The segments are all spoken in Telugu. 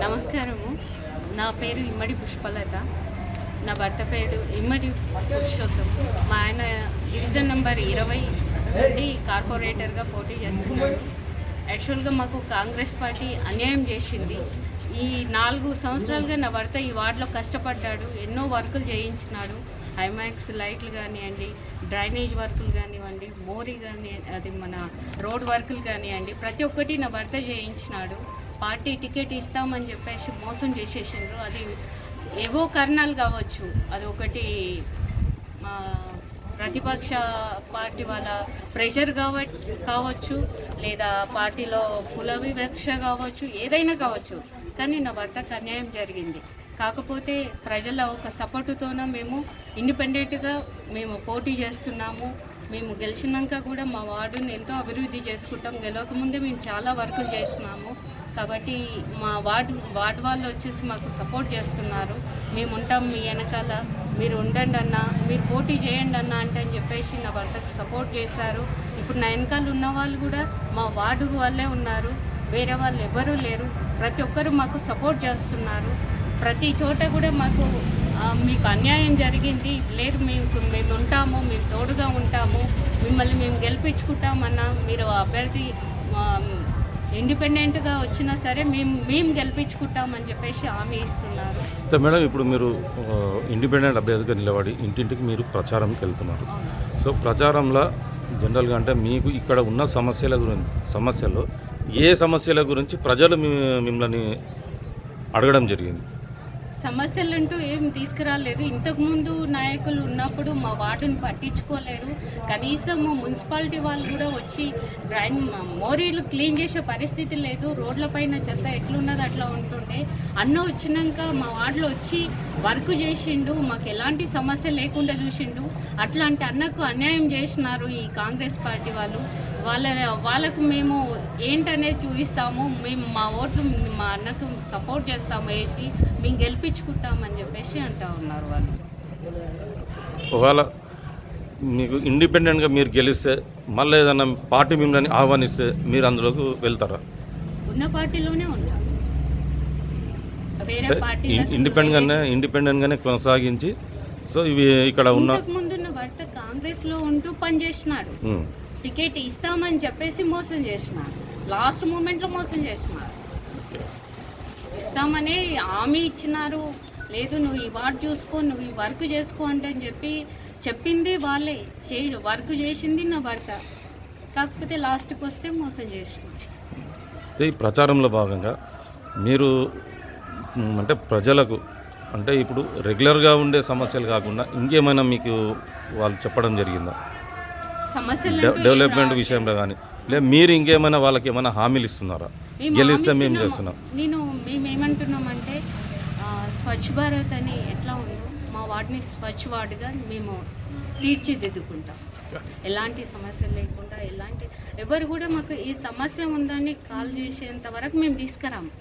నమస్కారము. నా పేరు ఇమ్మడి పుష్పలత. నా భర్త పేరు ఇమ్మడి పురుషోత్తం. మా ఆయన డివిజన్ నెంబర్ 20 నుండి కార్పొరేటర్గా పోటీ చేస్తున్నాడు. యాక్చువల్గా మాకు కాంగ్రెస్ పార్టీ అన్యాయం చేసింది. ఈ 4 సంవత్సరాలుగా నా భర్త ఈ వార్డులో కష్టపడ్డాడు. ఎన్నో వర్కులు చేయించినాడు. హైమాక్స్ లైట్లు కానివ్వండి, డ్రైనేజ్ వర్కులు కానివ్వండి, మోరీ కానీ అది మన రోడ్ వర్కులు కానివ్వండి, ప్రతి ఒక్కటి నా భర్త చేయించినాడు. పార్టీ టికెట్ ఇస్తామని చెప్పేసి మోసం చేసేసిండ్రు. అది ఏవో కారణాలు కావచ్చు, అది ఒకటి ప్రతిపక్ష పార్టీ వాళ్ళ ప్రెషర్ కావచ్చు, లేదా పార్టీలో కుల వివక్ష కావచ్చు, ఏదైనా కావచ్చు. కానీ నా భర్తకు అన్యాయం జరిగింది. కాకపోతే ప్రజల ఒక సపోర్టుతోన మేము ఇండిపెండెంట్గా మేము పోటీ చేస్తున్నాము. మేము గెలిచినాక కూడా మా వార్డుని ఎంతో అభివృద్ధి చేసుకుంటాం. గెలవకముందే మేము చాలా వర్కులు చేసినాము. కాబట్టి మా వార్డు వాళ్ళు వచ్చేసి మాకు సపోర్ట్ చేస్తున్నారు. మేము ఉంటాం మీ వెనకాల, మీరు ఉండండి అన్న, మీరు పోటీ చేయండి అన్న అని చెప్పేసి నా భర్తకు సపోర్ట్ చేశారు. ఇప్పుడు నా వెనకాల ఉన్న వాళ్ళు కూడా మా వార్డు వాళ్ళే ఉన్నారు, వేరే వాళ్ళు ఎవరూ లేరు. ప్రతి ఒక్కరు మాకు సపోర్ట్ చేస్తున్నారు. ప్రతి చోట కూడా మాకు మీకు అన్యాయం జరిగింది లేదు, మేము ఉంటాము, మేము తోడుగా ఉంటాము, మిమ్మల్ని మేము గెలిపించుకుంటామన్న, మీరు అభ్యర్థి ఇండిపెండెంట్గా వచ్చినా సరే మేము గెలిపించుకుంటామని చెప్పేసి హామీ ఇస్తున్నారు. మేడం, ఇప్పుడు మీరు ఇండిపెండెంట్ అభ్యర్థిగా నిలబడి ఇంటింటికి మీరు ప్రచారంకి వెళ్తున్నారు. సో ప్రచారంలో జనరల్గా అంటే మీకు ఇక్కడ ఉన్న సమస్యల్లో ఏ సమస్యల గురించి ప్రజలు మిమ్మల్ని అడగడం జరిగింది? సమస్యలంటూ ఏం తీసుకురాలేదు. ఇంతకుముందు నాయకులు ఉన్నప్పుడు మా వార్డుని పట్టించుకోలేరు. కనీసం మున్సిపాలిటీ వాళ్ళు కూడా వచ్చి మోరీలు క్లీన్ చేసే పరిస్థితి లేదు. రోడ్లపైన చెత్త ఎట్లున్నది అట్లా ఉంటుండే. అన్న వచ్చినాక మా వార్డులో వచ్చి వర్క్ చేసిండు, మాకు ఎలాంటి సమస్య లేకుండా చూసిండు. అట్లాంటి అన్నకు అన్యాయం చేసినారు ఈ కాంగ్రెస్ పార్టీ వాళ్ళు. వాళ్ళకు మేము ఏంటనేది చూపిస్తాము, మేము మా ఓట్లు మా అన్నకు సపోర్ట్ చేస్తాము, వేసి మేము గెలిపించుకుంటామని చెప్పేసి అంటూ ఉన్నారు వాళ్ళు. ఒకవేళ మీకు ఇండిపెండెంట్గా మీరు గెలిస్తే మళ్ళీ ఏదైనా పార్టీ మిమ్మల్ని ఆహ్వానిస్తే మీరు అందులోకి వెళ్తారా? ఉన్న పార్టీలోనే ఉంటాం, వేరే పార్టీ ఇండిపెండెంట్గానే కొనసాగించి. సో ఇవి ఇక్కడ ఉన్న ముందున్న భర్త కాంగ్రెస్లో ఉంటూ పనిచేసినాడు. టికెట్ ఇస్తామని చెప్పేసి మోసం చేసినారు. లాస్ట్ మూమెంట్లో మోసం చేసినారు. ఇస్తామని హామీ ఇచ్చినారు. లేదు నువ్వు ఈ వార్డు చూసుకో, నువ్వు ఈ వర్క్ చేసుకో అని చెప్పింది వాళ్ళే. వర్క్ చేసింది నా భర్త. కాకపోతే లాస్ట్కి వస్తే మోసం చేసినారు. ఈ ప్రచారంలో భాగంగా మీరు అంటే ప్రజలకు అంటే ఇప్పుడు రెగ్యులర్గా ఉండే సమస్యలు కాకుండా ఇంకేమైనా మీకు వాళ్ళు చెప్పడం జరిగిందా? డెవలప్మెంట్ విషయంలో కానీ లేదా మీరు ఇంకేమైనా వాళ్ళకి ఏమైనా హామీలు ఇస్తున్నారా? గెలిస్తే మేము చేస్తున్నాం. మేమేమంటున్నామంటే స్వచ్ఛ భారత్ అని ఎట్లా ఉందో మా వార్డుని స్వచ్ఛ వార్డుగా మేము తీర్చిదిద్దుకుంటాం. ఎలాంటి సమస్యలు లేకుండా, ఎవరు కూడా మాకు ఈ సమస్య ఉందని కాల్ చేసేంత వరకు మేము తీసుకురాము.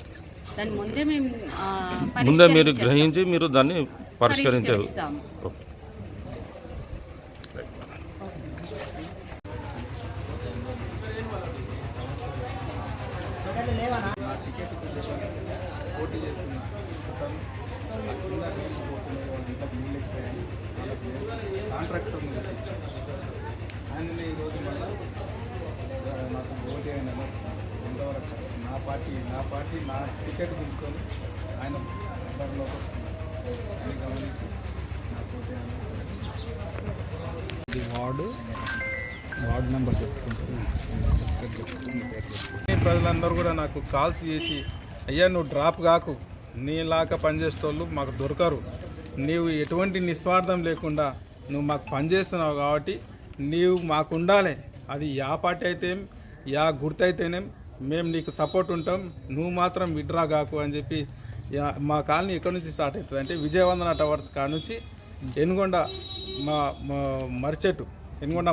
దాని ముందే మీరు గ్రహించి మీరు దాన్ని పరిష్కరించారు. పోటీ చేసిన కాంట్రాక్టర్ ఆయననే ఈరోజు మళ్ళీ నాకు ఓటీ అయిన ఎంతవరకు నా పార్టీ నా టికెట్ తీసుకొని ఆయన బరిలోకి వస్తుంది. ఆయన గమనించి నాకు ఓటీ వార్డు నెంబర్ ప్రజలందరూ కూడా నాకు కాల్స్ చేసి, అయ్యా నువ్వు డ్రాప్ కాకు, నీలాగా పనిచేసేటోళ్ళు మాకు దొరకరు, నీవు ఎటువంటి నిస్వార్థం లేకుండా నువ్వు మాకు పనిచేస్తున్నావు కాబట్టి నీవు మాకు ఉండాలి. అది యా పార్టీ అయితేం యా గుర్తు అయితేనేం మేము నీకు సపోర్ట్ ఉంటాం, నువ్వు మాత్రం విడ్రా కాకు అని చెప్పి. మా కాలనీ ఎక్కడి నుంచి స్టార్ట్ అవుతుంది అంటే విజయవందన టవర్స్ కాడ నుంచి ఎనుగొండ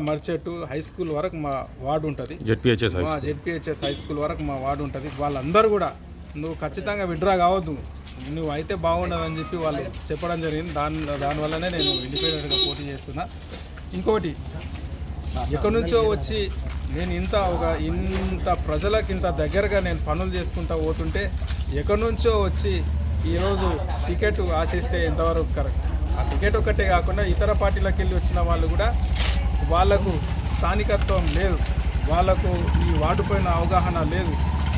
మర్చెట్టు హై స్కూల్ వరకు మా వార్డు ఉంటుంది. జెడ్పిహెచ్ఎస్ హై స్కూల్ వరకు మా వార్డు ఉంటుంది. వాళ్ళందరూ కూడా నువ్వు ఖచ్చితంగా విడ్రా కావద్దు, నువ్వు అయితే బాగుండదని చెప్పి వాళ్ళు చెప్పడం జరిగింది. దానివల్లనే నేను ఇండిపెండెంట్గా పోటీ చేస్తున్నా. ఇంకోటి, ఎక్కడి నుంచో వచ్చి నేను ఇంత ప్రజలకు ఇంత దగ్గరగా నేను పనులు చేసుకుంటా పోతుంటే ఎక్కడి నుంచో వచ్చి ఈరోజు టికెట్ ఆశిస్తే ఎంతవరకు కరెక్ట్? ఆ టికెట్ ఒక్కటే కాకుండా ఇతర పార్టీలకు వెళ్ళి వచ్చిన వాళ్ళు కూడా వాళ్ళకు స్థానికత్వం లేదు, వాళ్ళకు ఈ వార్డుపైన అవగాహన లేదు.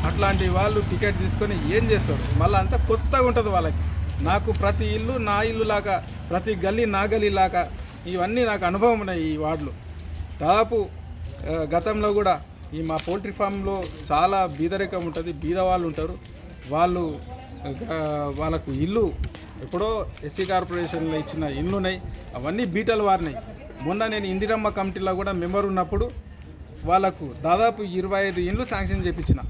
అట్లాంటి వాళ్ళు టికెట్ తీసుకొని ఏం చేస్తారు? మళ్ళీ అంతా కొత్తగా ఉంటుంది వాళ్ళకి. నాకు ప్రతి ఇల్లు నా ఇల్లు లాగా, ప్రతి గల్లీ నా గల్లీ లాగా, ఇవన్నీ నాకు అనుభవం ఉన్నాయి ఈ వార్డులో. దాదాపు గతంలో కూడా ఈ మా పోల్ట్రీ ఫామ్లో చాలా బీదరికం ఉంటుంది, బీద వాళ్ళు ఉంటారు. వాళ్ళకు ఇల్లు ఎప్పుడో ఎస్సీ కార్పొరేషన్లో ఇచ్చిన ఇల్లు ఉన్నాయి, అవన్నీ బీటలు వారినాయి. మొన్న నేను ఇందిరమ్మ కమిటీలో కూడా మెంబర్ ఉన్నప్పుడు వాళ్ళకు దాదాపు 25 ఇండ్లు శాంక్షన్ చేయించిన.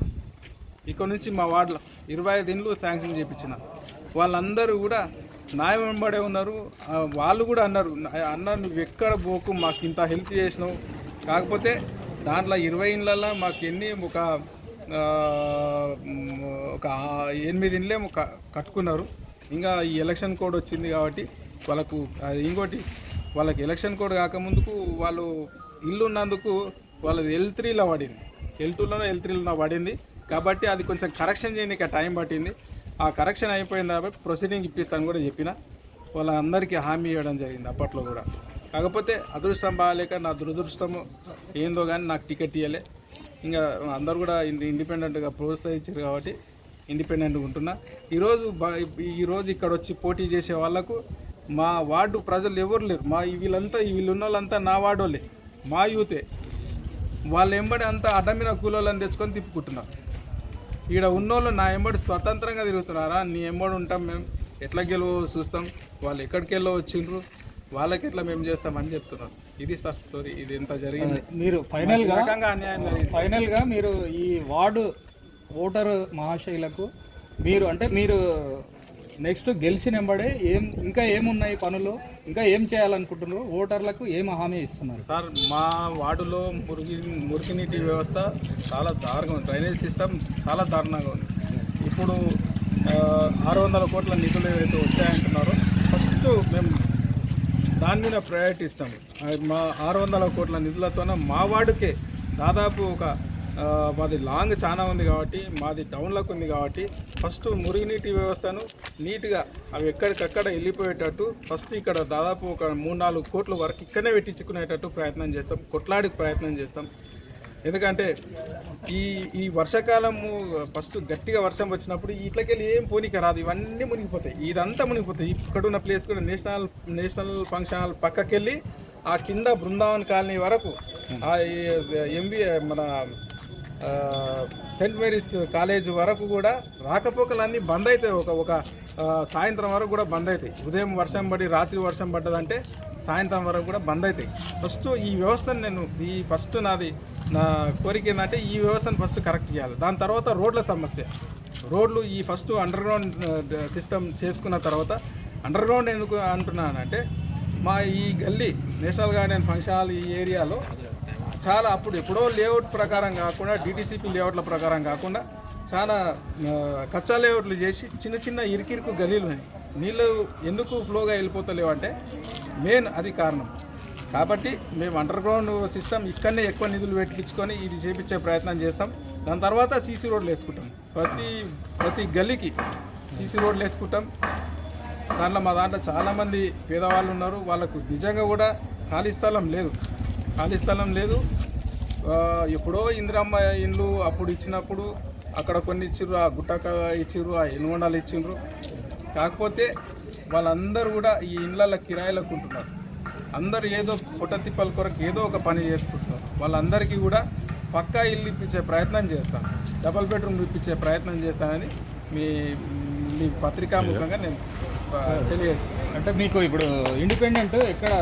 ఇక్కడ నుంచి మా వార్డులో 25 ఇండ్లు శాంక్షన్ చేయించిన. వాళ్ళందరూ కూడా న్యాయం వెంబడే ఉన్నారు. వాళ్ళు కూడా అన్నారు, అన్న నువ్వు ఎక్కడ పోకు, మాకు ఇంత హెల్ప్ చేసినావు. కాకపోతే దాంట్లో 20 ఇండ్లలో మాకు ఎన్ని ఒక 8 ఇండ్లేమో కట్టుకున్నారు. ఇంకా ఈ ఎలక్షన్ కోడ్ వచ్చింది కాబట్టి వాళ్ళకు ఇంకోటి, వాళ్ళకి ఎలక్షన్ కోడ్ కాకముందుకు వాళ్ళు ఇల్లు ఉన్నందుకు వాళ్ళది L3లో పడింది, L2లోనో పడింది. కాబట్టి అది కొంచెం కరెక్షన్ చేయడానికి టైం పట్టింది. ఆ కరెక్షన్ అయిపోయింది కాబట్టి ప్రొసీడింగ్ ఇప్పిస్తాను కూడా చెప్పిన. వాళ్ళందరికీ హామీ ఇవ్వడం జరిగింది అప్పట్లో కూడా. కాకపోతే అదృష్టం బాగాలేక నా దురదృష్టము ఏందో కానీ నాకు టికెట్ ఇవ్వలే. ఇంకా అందరు కూడా ఇండిపెండెంట్గా ప్రోత్సహించారు కాబట్టి ఇండిపెండెంట్గా ఉంటున్నా. ఈరోజు ఇక్కడ వచ్చి పోటీ చేసే వాళ్ళకు మా వార్డు ప్రజలు ఎవరు లేరు. వీళ్ళున్న వాళ్ళంతా నా వార్డోలే, మా యూతే. వాళ్ళు ఎంబడి అంతా అడ్డమిన కూలోళ్ళని తెచ్చుకొని తిప్పుకుంటున్నారు. ఈడ ఉన్నోళ్ళు నా ఎంబడి స్వతంత్రంగా తిరుగుతున్నారా? నీ ఎంబడి ఉంటాం మేము, ఎట్లా గెలవో చూస్తాం, వాళ్ళు ఎక్కడికి వెళ్ళో వచ్చిండ్రు, వాళ్ళకి ఎట్లా మేము చేస్తామని చెప్తున్నారు. ఇది సార్ స్టోరీ. ఇది ఎంత జరిగింది. మీరు ఫైనల్గా మీరు ఈ వార్డు ఓటరు మహాశయులకు మీరు నెక్స్ట్ గెలిచిన వెంబడే ఇంకా ఏమున్నాయి పనులు, ఇంకా ఏం చేయాలనుకుంటున్నారు, ఓటర్లకు ఏం హామీ ఇస్తున్నారు? సార్, మా వార్డులో మురికినీటి వ్యవస్థ చాలా దారుణంగా ఉంది. డ్రైనేజ్ సిస్టమ్ చాలా దారుణంగా ఉంది. ఇప్పుడు 600 కోట్ల నిధులు ఏవైతే వచ్చాయంటున్నారో ఫస్ట్ మేము దాని మీద ప్రయారిటీ ఇస్తాము. మా 600 కోట్ల నిధులతోన మా వార్డుకే దాదాపు మాది లాంగ్ చాలా ఉంది కాబట్టి, మాది డౌన్లోకి ఉంది కాబట్టి ఫస్ట్ మురుగునీటి వ్యవస్థను నీట్గా అవి ఎక్కడికక్కడ వెళ్ళిపోయేటట్టు ఫస్ట్ ఇక్కడ దాదాపు 3-4 కోట్ల వరకు ఇక్కడనే పెట్టించుకునేటట్టు ప్రయత్నం చేస్తాం, కొట్లాడికి ప్రయత్నం చేస్తాం. ఎందుకంటే ఈ వర్షాకాలము ఫస్ట్ గట్టిగా వర్షం వచ్చినప్పుడు ఇట్లకెళ్ళి ఏం పోనీక రాదు, ఇవన్నీ మునిగిపోతాయి, ఇదంతా మునిగిపోతాయి. ఇక్కడ ఉన్న ప్లేస్ కూడా నేషనల్ ఫంక్షన్ హాల్ పక్కకెళ్ళి ఆ కింద బృందావన్ కాలనీ వరకు, మన సెయింట్ మేరీస్ కాలేజ్ వరకు కూడా రాకపోకలన్నీ బంద్ అవుతాయి. ఒక సాయంత్రం వరకు కూడా బంద్ అవుతాయి. ఉదయం వర్షం పడి రాత్రి వర్షం పడ్డదంటే సాయంత్రం వరకు కూడా బంద్ అవుతాయి. ఫస్ట్ ఈ వ్యవస్థను నా కోరిక ఏంటంటే ఈ వ్యవస్థను ఫస్ట్ కరెక్ట్ చేయాలి. దాని తర్వాత రోడ్ల సమస్య. రోడ్లు ఈ ఫస్ట్ అండర్ గ్రౌండ్ సిస్టమ్ చేసుకున్న తర్వాత, అండర్ గ్రౌండ్ ఎందుకు అంటున్నానంటే మా ఈ గల్లీ నేషనల్ గార్డెన్ ఫంక్షన్ హాల్ ఈ ఏరియాలో చాలా ఎప్పుడో లేఅవుట్ ప్రకారం కాకుండా, డిటిసిపి లేఅవుట్ల ప్రకారం కాకుండా చాలా కచ్చా లేఅవుట్లు చేసి చిన్న ఇరుకిరుకు గలీలు ఉన్నాయి. నీళ్ళు ఎందుకు ఫ్లోగా వెళ్ళిపోతలేవు అంటే మెయిన్ అది కారణం. కాబట్టి మేము అండర్ గ్రౌండ్ సిస్టమ్ ఇక్కడనే ఎక్కువ నిధులు పెట్టించుకొని ఇది చేపించే ప్రయత్నం చేస్తాం. దాని తర్వాత సీసీ రోడ్లు వేసుకుంటాం. ప్రతి గల్లీకి సీసీ రోడ్లు వేసుకుంటాం. మా దాంట్లో చాలామంది పేదవాళ్ళు ఉన్నారు. వాళ్ళకు నిజంగా కూడా ఖాళీ స్థలం లేదు. ఎప్పుడో ఇందిరమ్మ ఇండ్లు అప్పుడు ఇచ్చినప్పుడు అక్కడ కొన్ని ఇచ్చిర్రు, ఆ గుట్టక ఇచ్చిర్రు, ఆ ఎనుగొండలు ఇచ్చిర్రు. కాకపోతే వాళ్ళందరూ కూడా ఈ ఇండ్ల కిరాయిలకు ఉంటున్నారు. అందరూ ఏదో పొట్ట తిప్పల కొరకు ఏదో ఒక పని చేసుకుంటున్నారు. వాళ్ళందరికీ కూడా పక్కా ఇల్లు ఇప్పించే ప్రయత్నం చేస్తాను, డబల్ బెడ్రూమ్ ఇప్పించే ప్రయత్నం చేస్తానని మీ పత్రికాముఖంగా నేను తెలియజేస్తాను. అంటే మీకు ఇప్పుడు ఇండిపెండెంట్ ఎక్కడ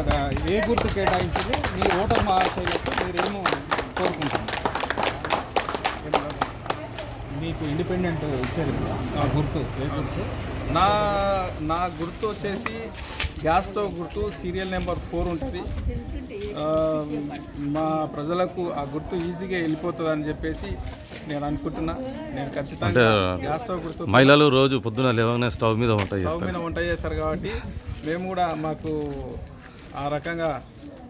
ఏ గుర్తు కేటాయించింది? మీ ఓటర్ మహాశయులకు మీరేమో కోరుకుంటున్నారు? మీకు ఇండిపెండెంట్ ఇచ్చారు ఆ గుర్తు, ఏ గుర్తు? నా గుర్తు వచ్చేసి గ్యాస్ స్టవ్ గుర్తు, సీరియల్ నెంబర్ 4 ఉంటుంది. మా ప్రజలకు ఆ గుర్తు ఈజీగా వెళ్ళిపోతుంది అని చెప్పేసి నేను అనుకుంటున్నా. నేను ఖచ్చితంగా గ్యాస్ స్టవ్ గుర్తు. మహిళలు రోజు పొద్దున లేవగానే స్టవ్ మీద వంట చేస్తారు కాబట్టి మేము కూడా మాకు ఆ రకంగా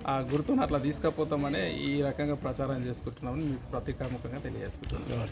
ఆ గుర్తును అట్లా తీసుకుపోతామనే ఈ రకంగా ప్రచారం చేసుకుంటున్నామని మీకు ప్రతికాముఖంగా తెలియజేసుకుంటున్నాను.